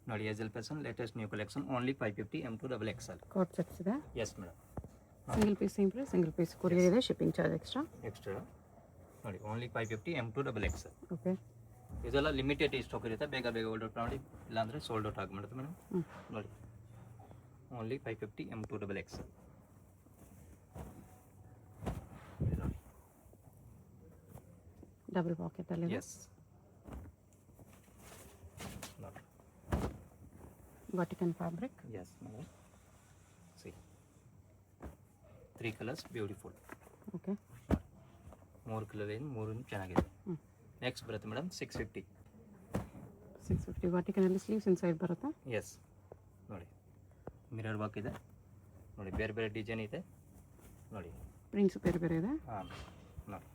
ನೋಡಿ ಎಜಲ್ ಪರ್ಸನ್ latest new collection only 550 M2 double XL. ಕಾಟ್ ಸೆಟ್ಸ್ ಇದೆ. Yes madam. Single piece same price, single piece courier ಇದೆ, ಶಿಪ್ಪಿಂಗ್ ಚಾರ್ಜ್ ಎಕ್ಸ್ಟ್ರಾ ನೋಡಿ only 550 M2 double XL. Okay. ಇದೆಲ್ಲ limited stock ಇರುತ್ತೆ, ಬೇಗ ಬೇಗ ಆರ್ಡರ್ ಮಾಡಿ, ಇಲ್ಲಾಂದರೆ ಸೋಲ್ಡ್ ಔಟ್ ಆಗಿಬಿಡುತ್ತೆ ಮೇಡಮ್. ನೋಡಿ ಓನ್ಲಿ 550 M2 ಡಬಲ್ XL. ನೋಡಿ ಡಬಲ್ ಪಾಕೆಟ್ ಅಲ್ಲಿ. ಎಸ್ ನೋಡಿ Vatican fabric. Yes madam. See 3 colours beautiful. Okay. 3 colour ಏನು 3 ಚೆನ್ನಾಗಿದೆ. ನೆಕ್ಸ್ಟ್ ಬರುತ್ತೆ ಮೇಡಮ್ 650. 650 ವಾಟಿಕನ್ ಅಲ್ಲಿ ಸ್ಲೀವ್ಸ್ ಇನ್ಸೈಡ್ ಬರುತ್ತಾ? ಎಸ್ ನೋಡಿ ಮಿರರ್ ವರ್ಕ್ ಇದೆ ನೋಡಿ, ಬೇರೆ ಬೇರೆ ಡಿಸೈನ್ ಇದೆ ನೋಡಿ, ಪ್ರಿಂಟ್ಸ್ ಬೇರೆ ಬೇರೆ ಇದೆ. ಹಾಂ ನೋಡಿ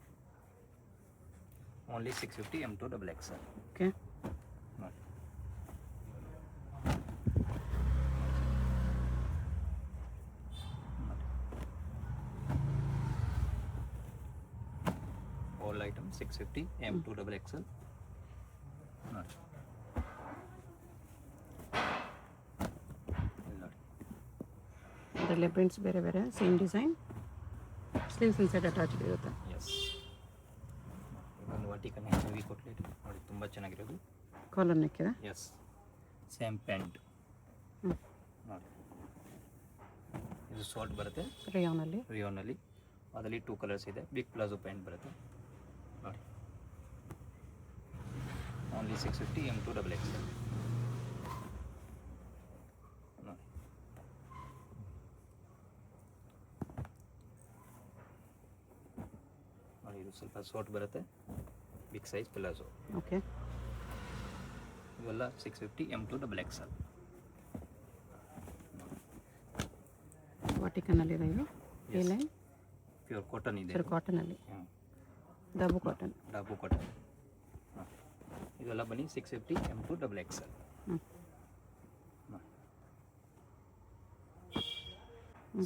only 650 M2 double XL. Okay. ನೋಡಿ all item 650 M2 double XL. ನೋಡಿ ನೋಡಿ ಅದರಲ್ಲೇ ಪ್ರಿಂಟ್ಸ್ ಬೇರೆ ಬೇರೆ, same design, sleeves inside attached ಇರುತ್ತೆ. ಎಸ್ ಒಂದು ವಾಟಿಕನ್ ಹೆವಿ ಕೊಟ್ಲೇಟ್ ನೋಡಿ, ತುಂಬ ಚೆನ್ನಾಗಿರೋದು. ಕಾಲರ್ ನೆಕ್ ಇದೆ. ಎಸ್ ಸೇಮ್ ಪ್ಯಾಂಟ್ ನೋಡಿ, ಇದು ಶಾರ್ಟ್ ಬರುತ್ತೆ ರೇಯಾನಲ್ಲಿ. ರಿಯೋನಲ್ಲಿ, ಅದರಲ್ಲಿ 2 ಕಲರ್ಸ್ ಇದೆ. ಬಿಗ್ ಪ್ಲಾಜೋ ಪ್ಯಾಂಟ್ ಬರುತ್ತೆ ನೋಡಿ, ಓನ್ಲಿ 650 M2 ಡಬಲ್ XL. ನೋಡಿ ನೋಡಿ ಇದು ಸ್ವಲ್ಪ ಶಾರ್ಟ್ ಬರುತ್ತೆ, ಬಿಗ್ ಸೈಜ್ ಪ್ಲಾಜೋ. ಓಕೆ. ಇವೆಲ್ಲ 650 M2 ಡಬಲ್ XL. ವಾಟಿಕನ್ ಅಲ್ಲಿ ಇದೆ. ಇದು A Yes. Line pure cotton ಇದೆ. ಸರ್ ಕಾಟನ್ ಅಲ್ಲಿ, ಡಬ್ಬು ಕಾಟನ್. ಡಾಬು ಕಾಟನ್. ಇದೆಲ್ಲ ಬನ್ನಿ 650 M2 double XL.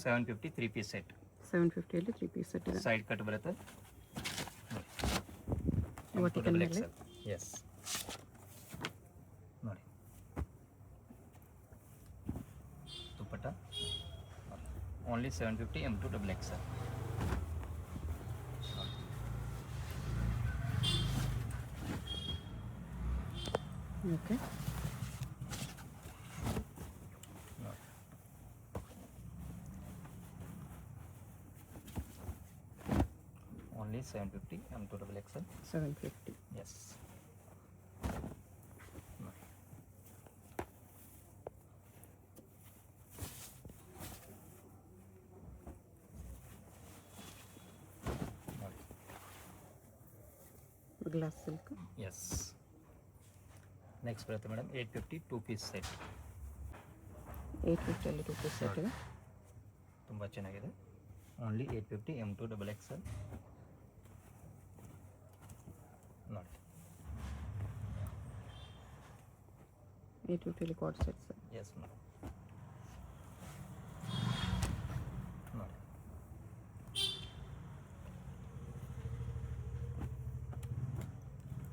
750 3 piece set. 750 ಅಲ್ಲಿ 3 ಪೀಸ್ ಸೆಟ್ ಇದೆ. ಸೈಡ್ ಕಟ್ ಬರುತ್ತೆ Vertical ಡಬಲ್ ಮೇಲೆ. XL. ಎಸ್ ನೋಡಿ dupatta only 750 M2 double XL. Okay. Only 750 M2 double XL. 750. Yes glass silk. Yes next ಬರುತ್ತೆ ಮೇಡಮ್ 850 2 ಪೀಸ್ ಸೆಟ್. 850 ಅಲ್ಲಿ 2 piece set ಇದೆ. ತುಂಬ ಚೆನ್ನಾಗಿದೆ. Only 850 M2 double XL. ನೋಡಿ 850 ಅಲ್ಲಿ ಕ್ವಾಡ್ ಸೆಟ್ಸ್. Yes madam. ನೋಡಿ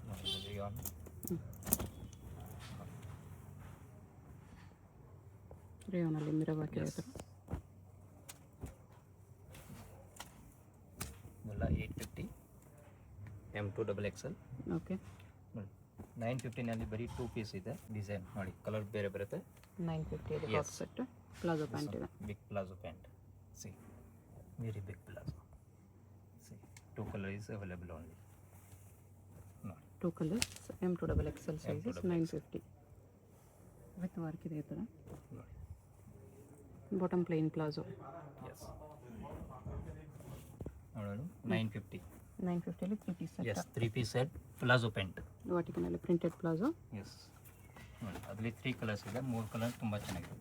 ನೋಡಿ ರಿಯಾನ್. ರೇಯಾನಲ್ಲಿ ಮಿರರ್ ವರ್ಕ್ ಎಸ್ ಇರುತ್ತೆ. ಇವೆಲ್ಲ 850 M2 ಡಬಲ್ XL. ಓಕೆ. ನೋಡಿ 950ನಲ್ಲಿ ಬರೀ 2 ಪೀಸ್ ಇದೆ ಡಿಸೈನ್ ನೋಡಿ, ಕಲರ್ ಬೇರೆ ಬರುತ್ತೆ. 950 ಅಲ್ಲಿ Yes. ಕ್ವಾಡ್ ಸೆಟ್, ಪ್ಲಾಜೋ ಪ್ಯಾಂಟ್ ಇದೆ. Big palazzo pant. See very big palazzo. See 2 colour is available only. ನೋಡಿ 2 colours, M2 double XL sizes M2 double 950 with work ಇದೆ. ಈ ಥರ ನೋಡಿ ಬಾಟಮ್ ಪ್ಲೇನ್ ಪ್ಲಾಜೋ. ಎಸ್ ನೋಡೋಣ 950. 950 ಅಲ್ಲಿ 3 piece yes set. 3 piece set palazzo pant. ವಾಟಿಕನಲ್ಲಿ printed palazzo. Yes ನೋಡಿ ಅದರಲ್ಲಿ 3 ಕಲರ್ಸ್ ಇದೆ, 3 ಕಲರ್ ತುಂಬ ಚೆನ್ನಾಗಿದೆ.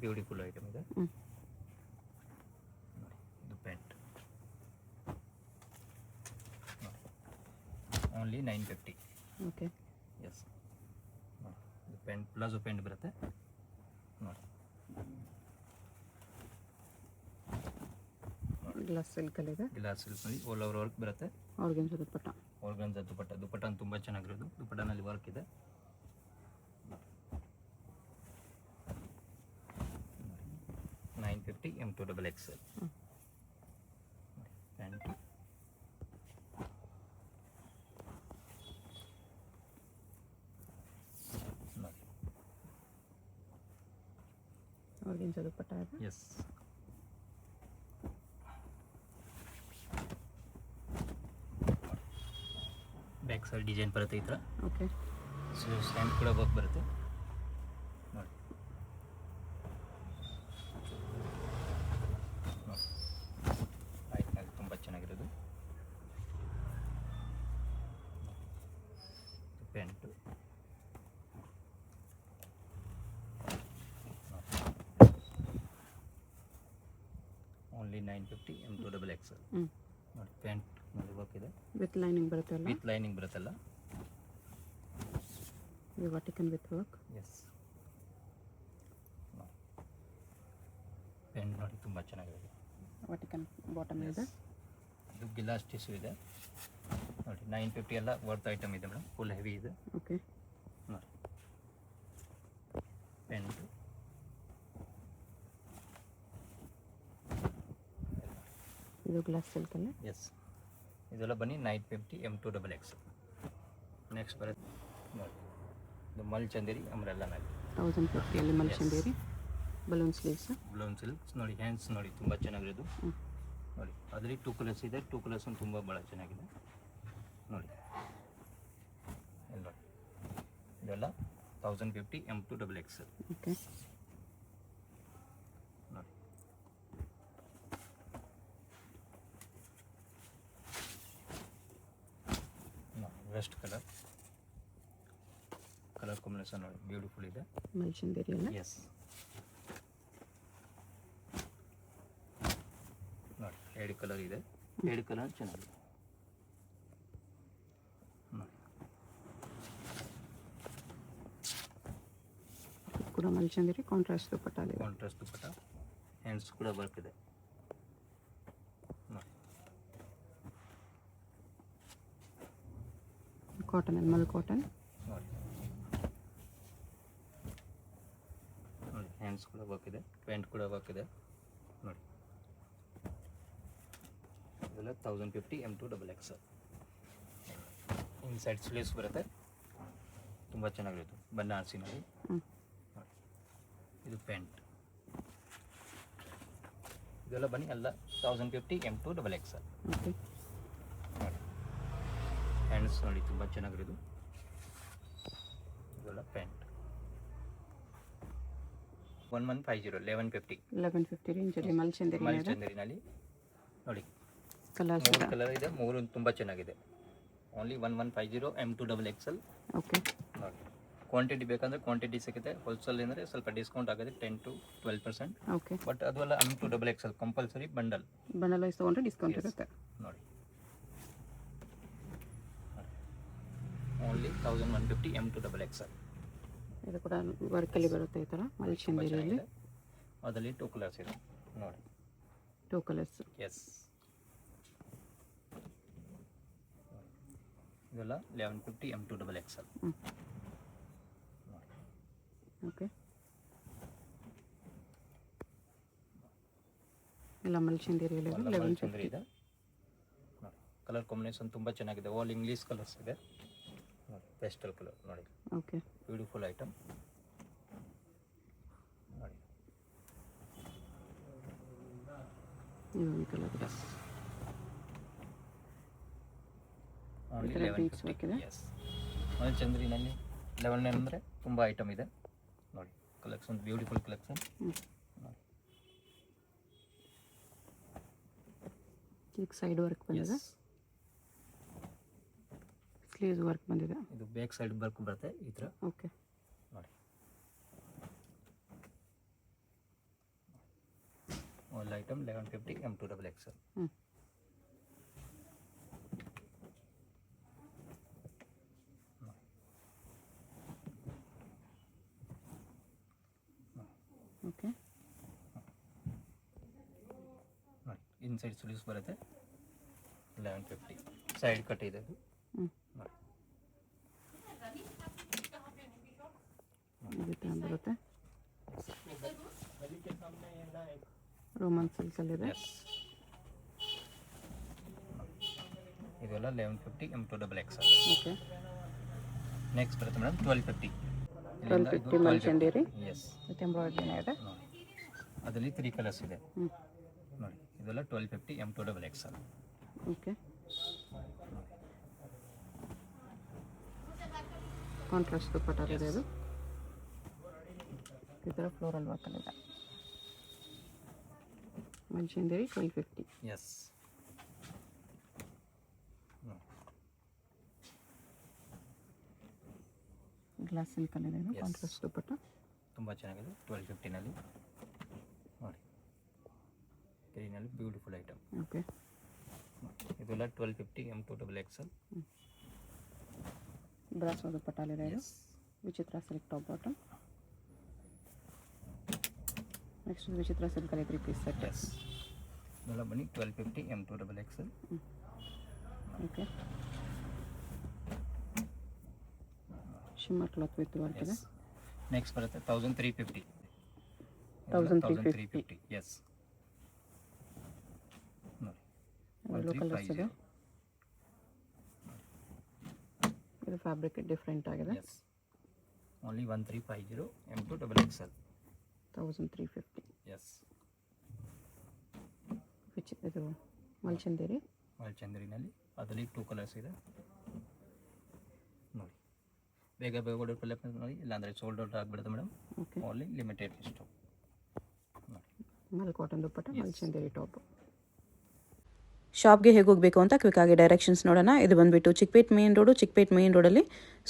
ಬ್ಯೂಟಿಫುಲ್ ಐಟಮ್ ಇದೆ. ನೋಡಿ ಇದು ಪ್ಯಾಂಟ್ ಓನ್ಲಿ 950. ಓಕೆ. ಎಸ್ ನೋಡಿ ಇದು ಪ್ಯಾಂಟ್ ಪ್ಲಾಜೋ ಪ್ಯಾಂಟ್ ಬರುತ್ತೆ ನೋಡಿ. ನೋಡಿ ಗ್ಲಾಸ್ ಸಿಲ್ಕಲ್ಲಿದೆ. ಗ್ಲಾಸ್ ಸಿಲ್ಕ್ನಲ್ಲಿ ಆಲ್ ಓವರ್ ವರ್ಕ್ ಬರುತ್ತೆ. ಆರ್ಗೆನ್ಜಾ ದುಪ್ಪಟ್ಟ. ಆರ್ಗನ್ಜಾ ದುಪ್ಪಟ್ಟ. ದುಪ್ಪಟ್ಟ ತುಂಬ ಚೆನ್ನಾಗಿರೋದು. ದುಪ್ಪಟ್ಟನಲ್ಲಿ ವರ್ಕ್ ಇದೆ. 950 M2XXL. ಪ್ಯಾಂಟ್ ಆರ್ಗೆನ್ಜಾ ದುಪ್ಪಟ್ಟ ಇದೆ. ಎಸ್. ಬ್ಯಾಕ್ ಸೈಡ್ ಡಿಸೈನ್ ಬರುತ್ತೆ ಈ ಥರ. ಓಕೆ. ಸ್ಟ್ಯಾಂಪ್ ಕೂಡ ವರ್ಕ್ ಬರುತ್ತೆ ನೋಡಿ. ಆಯ್ತು, ತುಂಬ ಚೆನ್ನಾಗಿರೋದು. Pant only 950 M2XXL. ನೋಡಿ ಪ್ಯಾಂಟ್ ನೋಡಿ ವರ್ಕ್ ಇದೆ. ವಿತ್ ಲೈನಿಂಗ್ ಬರುತ್ತೆ ಅಲ್ಲ? ವಿತ್ ಲೈನಿಂಗ್ ಬರುತ್ತಲ್ಲ. You got taken with work. Yes. Pant ನೋಡಿ ತುಂಬ ಚೆನ್ನಾಗಿದೆ. ವಾಟಿಕನ್ ಬಾಟಮ್ ಇದೆ. ಇದು ಗಿಲಾಸ್ ಟಿಶ್ಯೂ ಇದೆ ನೋಡಿ. 950 ಎಲ್ಲ ವರ್ತ್ ಐಟಮ್ ಇದೆ ಮೇಡಮ್. ಫುಲ್ ಹೆವಿ ಇದೆ. ಓಕೆ. ನೋಡಿ ಪ್ಯಾಂಟು ಇದು ಗ್ಲಾಸ್ ಸಿಲ್ಕಲ್ಲಿ. ಎಸ್. ಇದೆಲ್ಲ ಬನ್ನಿ 950 M2XXL. ನೆಕ್ಸ್ಟ್ ಬರುತ್ತೆ ನೋಡಿ, ಇದು ಮಲ್ಚಂದೇರಿ ಅಂಬ್ರೆಲ್ಲಾನಲ್ಲಿ 1050 ಅಲ್ಲಿ ಮಲ್ಚಂದೇರಿ ಬಲೂನ್ ಸ್ಲೀವ್ಸ್. ಬ್ಲೌನ್ ಸಿಲ್ಕ್ಸ್ ನೋಡಿ. ಹ್ಯಾಂಡ್ಸ್ ನೋಡಿ ತುಂಬ ಚೆನ್ನಾಗಿರೋದು ನೋಡಿ. ಅದರಲ್ಲಿ 2 ಕಲರ್ಸ್ ಇದೆ. 2 ಕಲರ್ಸ್ ತುಂಬ ಭಾಳ ಚೆನ್ನಾಗಿದೆ ನೋಡಿ. ಇಲ್ಲಿ ನೋಡಿ, ಇದೆಲ್ಲ 1050 M2XXL. ಓಕೆ. ನೋಡಿ ವೆಸ್ಟ್ ಕಲರ್ ಕಾಂಬಿನೇಷನ್ ನೋಡಿ, ಬ್ಯೂಟಿಫುಲ್ ಇದೆ. ಮಲ್ಚಂದೇರಿ ಅಲ್ಲ? ಎಸ್. ನೋಡಿ ಎರಡು ಕಲರ್ ಇದೆ. ಎರಡು ಕಲರ್ ಚೆನ್ನಾಗಿದೆ ನೋಡಿ. ಕೂಡ ಮಲ್ಚಂದೇರಿ ಕಾಂಟ್ರಾಸ್ಟ್ ದುಪ್ಪಟ್ಟ ಇದೆ. ಕಾಂಟ್ರಾಸ್ಟ್ ದುಪ್ಪಟ್ಟ. ಹ್ಯಾಂಡ್ಸ್ ಕೂಡ ವರ್ಕ್ ಇದೆ ನೋಡಿ. ಕಾಟನ್ ಅಲ್ಲಿ ಮಲ್ ಕಾಟನ್ ನೋಡಿ. ನೋಡಿ ಹ್ಯಾಂಡ್ಸ್ ಕೂಡ ವರ್ಕ್ ಇದೆ. ಪ್ಯಾಂಟ್ ಕೂಡ ವರ್ಕ್ ಇದೆ ನೋಡಿ. ಇದೆಲ್ಲ 1050 M2XXL. ಇನ್ಸೈಡ್ ಸ್ಲೀವ್ಸ್ ಬರುತ್ತೆ. ತುಂಬ ಚೆನ್ನಾಗಿರುತ್ತೆ ಬನಾರಸಿನಲ್ಲಿ. ಇದು ಪ್ಯಾಂಟ್. ಇದೆಲ್ಲ ಬನ್ನಿ ಎಲ್ಲ 1050 M2XXL. ಓಕೆ. ನೋಡಿ ಹ್ಯಾಂಡ್ಸ್ ನೋಡಿ ತುಂಬ ಚೆನ್ನಾಗಿರೋದು. ಇದೆಲ್ಲ ಪ್ಯಾಂಟ್ 1150 1150 ರೇಂಜಲ್ಲಿ ಮಲ್ಚಂದೇರಿ ಮಲ್ಚಂದೇರಿನಲ್ಲಿ ನೋಡಿ. ಕಲರ್ಸ್ 3 ಕಲರ್ ಇದೆ. 3 ತುಂಬ ಚೆನ್ನಾಗಿದೆ. Only 1150 M2XXL. ಓಕೆ. ನೋಡಿ ಕ್ವಾಂಟಿಟಿ ಬೇಕಂದರೆ ಕ್ವಾಂಟಿಟಿ ಸಿಗುತ್ತೆ. ಹೋಲ್ಸೇಲ್ ಅಂದರೆ ಸ್ವಲ್ಪ ಡಿಸ್ಕೌಂಟ್ ಆಗುತ್ತೆ 10 to 12%. ಓಕೆ. ಬಟ್ ಅದೆಲ್ಲ M2XXL ಕಂಪಲ್ಸರಿ ಬಂಡಲ್ ವೈಸ್ ತೊಗೊಂಡ್ರೆ ಡಿಸ್ಕೌಂಟ್ ಇರುತ್ತೆ. ನೋಡಿ ಓನ್ಲಿ 1150 M2XXL. ಇದು ಕೂಡ ವರ್ಕಲ್ಲಿ ಬರುತ್ತೆ ಈ ಥರ ಮಲ್ಚಂದೇರಿಯಲ್ಲಿ. ಅದರಲ್ಲಿ 2 ಕಲರ್ಸ್ ಇದೆ ನೋಡಿ. 2 ಕಲರ್ಸ್. ಎಸ್. ಇದೆಲ್ಲ 1150 M2XXL. ಓಕೆ. ಎಲ್ಲ ಮಲ್ಚಂದೇರಿಯಲ್ಲಿ 1150 ಇದೆ ನೋಡಿ. ಕಲರ್ ಕಾಂಬಿನೇಷನ್ ತುಂಬ ಚೆನ್ನಾಗಿದೆ. ಆಲ್ ಇಂಗ್ಲೀಷ್ ಕಲರ್ಸ್ ಇದೆ ನೋಡಿ. ಪೆಸ್ಟಲ್ ಕಲರ್ ನೋಡಿ. ಓಕೆ. ಬ್ಯೂಟಿಫುಲ್ ಐಟಮ್ ನೋಡಿ. ಇದೊಂದು ಕಲರ್. ಎಸ್. ಓನ್ಲಿ ಈ ಥರ beads 1150. work ಇದೆ. ಎಸ್. ಮಲ್ಚಂದ್ರಿನಲ್ಲಿ 11 ಅಂದರೆ ತುಂಬ ಐಟಮ್ ಇದೆ ನೋಡಿ. ಕಲೆಕ್ಷನ್ ಬ್ಯೂಟಿಫುಲ್ ಕಲೆಕ್ಷನ್ ನೋಡಿ. ಈಗ ಸೈಡ್ ವರ್ಕ್ ಬಂದಿದೆ. ಸ್ಲೀವ್ಸ್ ವರ್ಕ್ ಬಂದಿದೆ. ಇದು ಬ್ಯಾಕ್ ಸೈಡ್ ವರ್ಕ್ ಬರುತ್ತೆ ಈ ಥರ. ಓಕೆ. ನೋಡಿ ಆಲ್ ಐಟಮ್ 1150 M2XXL. ಓಕೆ. ನೋಡಿ ಇದು ಇನ್ಸೈಡ್ ಸ್ಲೀವ್ಸ್ ಬರುತ್ತೆ 1150. ಸೈಡ್ ಕಟ್ ಇದೆ ಅದು. ಈ ಥರ ಬರುತ್ತೆ. ರೋಮನ್ ಸಿಲ್ಕಲ್ಲಿದೆ. ಇದೆಲ್ಲ 1150 M2XX. ಓಕೆ. ನೆಕ್ಸ್ಟ್ ಬರುತ್ತೆ ಮೇಡಮ್ 1250. 1250 ಮಲ್ಚಂದೇರಿ. ಎಸ್, ವಿತ್ ಎಂಬ್ರಾಯ್ಡ್ರಿನೇ ಇದೆ. ಅದರಲ್ಲಿ 3 ಕಲರ್ಸ್ ಇದೆ ನೋಡಿ. ಇದೆಲ್ಲ 1250 M2XX. ಓಕೆ. ಕಾಂಟ್ರಾಸ್ಟ್ ದುಪ್ಪಟ್ಟ ಇದೆ ಇದು. ಈ ಥರ ಫ್ಲೋರಲ್ ವರ್ಕಲ್ಲಿದೆ. ಮಲ್ಚಂದೇರಿ 1250. ಎಸ್. ಗ್ಲಾಸ್ ಸಿಲ್ಕಲ್ಲಿದೆ ಇದು. ಕಾಂಟ್ರಾಸ್ಟ್ ದುಪ್ಪಟ್ಟ ತುಂಬ ಚೆನ್ನಾಗಿದೆ. 1250ನಲ್ಲಿ ನೋಡಿ, ಗ್ರೀನಲ್ಲಿ ಬ್ಯೂಟಿಫುಲ್ ಐಟಮ್. ಓಕೆ. ಇದೆಲ್ಲ 1250 M2XX. ಬ್ರಾಸೋ ದುಪ್ಪಟ್ಟಲ್ಲಿದೆ ಇದು. ವಿಚಿತ್ರ ಸಿಲ್ಕ್ ಟಾಪ್ ಬಾಟಮ್. ನೆಕ್ಸ್ಟ್ ವಿಚಿತ್ರ ಸಿಲ್ಕಲ್ಲಿ 3 ಪೀಸ್ ಸೆಟ್. ಎಸ್, ಇದೆಲ್ಲ ಬನ್ನಿ 1250 M2XX. Okay. Shimmer cloth with work ಇದೆ. ನೆಕ್ಸ್ಟ್ ಬರುತ್ತೆ 1350. 1350. ಎಸ್ ನೋಡಿ, ಎಲ್ಲೋ ಕಲರ್ಸ್ ಇದೆ. ಇದು ಫ್ಯಾಬ್ರಿಕ್ ಡಿಫ್ರೆಂಟ್ ಆಗಿದೆ. Yes, only 1350 M2XX. 1350. ಎಸ್, ಇದು ಮಲ್ಚಂದೇರಿ. ಮಲ್ಚಂದ್ರಿನಲ್ಲಿ ಅದರಲ್ಲಿ 2 ಕಲರ್ಸ್ ಇದೆ ನೋಡಿ. ಬೇಗ ಬೇಗ ಆರ್ಡರ್ ನೋಡಿ, ಇಲ್ಲಾಂದರೆ ಸೋಲ್ಡ್ ಔಟ್ ಆಗಿಬಿಡುತ್ತೆ madam. Okay. Only limited stock ನೋಡಿ. ಮಲ್ ಕಾಟನ್ ದುಪ್ಪಟ್ಟ ಮಲ್ಚಂದೇರಿ ಟಾಪ್. ಶಾಪ್ಗೆ ಹೇಗೆ ಹೋಗಬೇಕು ಅಂತ ಕ್ವಿಕ್ಕಾಗಿ ಡೈರೆಕ್ಷನ್ಸ್ ನೋಡೋಣ. ಇದು ಬಂದುಬಿಟ್ಟು Chickpet main road. Chickpet main ರೋಡಲ್ಲಿ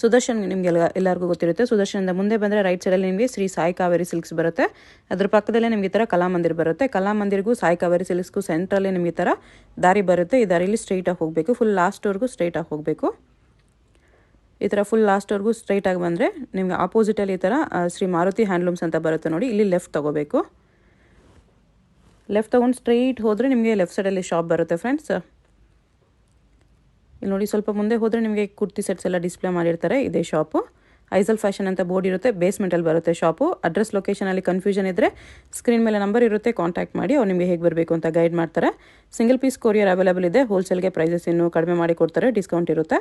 ಸುದರ್ಶನ್ ನಿಮಗೆ ಎಲ್ಲರಿಗೂ ಗೊತ್ತಿರುತ್ತೆ. ಸುದರ್ಶನದಿಂದ ಮುಂದೆ ಬಂದರೆ ರೈಟ್ ಸೈಡಲ್ಲಿ ನಿಮಗೆ ಶ್ರೀ ಸಾಯಿ ಕಾವೇರಿ ಸಿಲ್ಕ್ಸ್ ಬರುತ್ತೆ. ಅದ್ರ ಪಕ್ಕದಲ್ಲೇ ನಿಮಗೆ ಈ ಥರ ಕಲಾಮಂದಿರ್ ಬರುತ್ತೆ. ಕಲಾಮಂದಿರ್ಗೂ ಸಾಯಿ ಕಾವೇರಿ ಸಿಲ್ಕ್ಸ್ಗೂ ಸೆಂಟ್ರಲ್ಲಿ ನಿಮಗೆ ಈ ಥರ ದಾರಿ ಬರುತ್ತೆ. ಈ ದಾರಿಯಲ್ಲಿ ಸ್ಟ್ರೈಟಾಗಿ ಹೋಗಬೇಕು. ಫುಲ್ ಲಾಸ್ಟ್ವರೆಗೂ ಸ್ಟ್ರೈಟಾಗಿ ಹೋಗಬೇಕು. ಈ ಥರ ಫುಲ್ ಲಾಸ್ಟ್ವರೆಗೂ ಸ್ಟ್ರೈಟಾಗಿ ಬಂದರೆ ನಿಮಗೆ ಆಪೋಸಿಟಲ್ಲಿ ಈ ಥರ ಶ್ರೀ ಮಾರುತಿ ಹ್ಯಾಂಡ್ಲೂಮ್ಸ್ ಅಂತ ಬರುತ್ತೆ ನೋಡಿ. ಇಲ್ಲಿ ಲೆಫ್ಟ್ ತೊಗೋಬೇಕು. ಲೆಫ್ಟ್ ತೊಗೊಂಡು ಸ್ಟ್ರೈಟ್ ಹೋದರೆ ನಿಮಗೆ ಲೆಫ್ಟ್ ಸೈಡಲ್ಲಿ ಶಾಪ್ ಬರುತ್ತೆ ಫ್ರೆಂಡ್ಸ್. ಇಲ್ಲಿ ನೋಡಿ, ಸ್ವಲ್ಪ ಮುಂದೆ ಹೋದರೆ ನಿಮಗೆ ಕುರ್ತಿ ಸೆಟ್ಸ್ ಎಲ್ಲ ಡಿಸ್ಪ್ಲೇ ಮಾಡಿರ್ತಾರೆ. ಇದೇ ಶಾಪು. ಐಸಲ್ ಫ್ಯಾಷನ್ ಅಂತ ಬೋರ್ಡ್ ಇರುತ್ತೆ. ಬೇಸ್ಮೆಂಟಲ್ಲಿ ಬರುತ್ತೆ ಶಾಪು. ಅಡ್ರೆಸ್ ಲೊಕೇಶನಲ್ಲಿ ಕನ್ಫ್ಯೂಷನ್ ಇದ್ದರೆ ಸ್ಕ್ರೀನ್ ಮೇಲೆ ನಂಬರ್ ಇರುತ್ತೆ, ಕಾಂಟ್ಯಾಕ್ಟ್ ಮಾಡಿ. ಅವ್ರು ನಿಮಗೆ ಹೇಗೆ ಬರಬೇಕು ಅಂತ ಗೈಡ್ ಮಾಡ್ತಾರೆ. ಸಿಂಗಲ್ ಪೀಸ್ ಕೊರಿಯರ್ ಅವೈಲೇಬಲ್ ಇದೆ. ಹೋಲ್ಸೇಲ್ಗೆ ಪ್ರೈಸಸ್ ಇನ್ನೂ ಕಡಿಮೆ ಮಾಡಿ ಕೊಡ್ತಾರೆ, ಡಿಸ್ಕೌಂಟ್ ಇರುತ್ತೆ.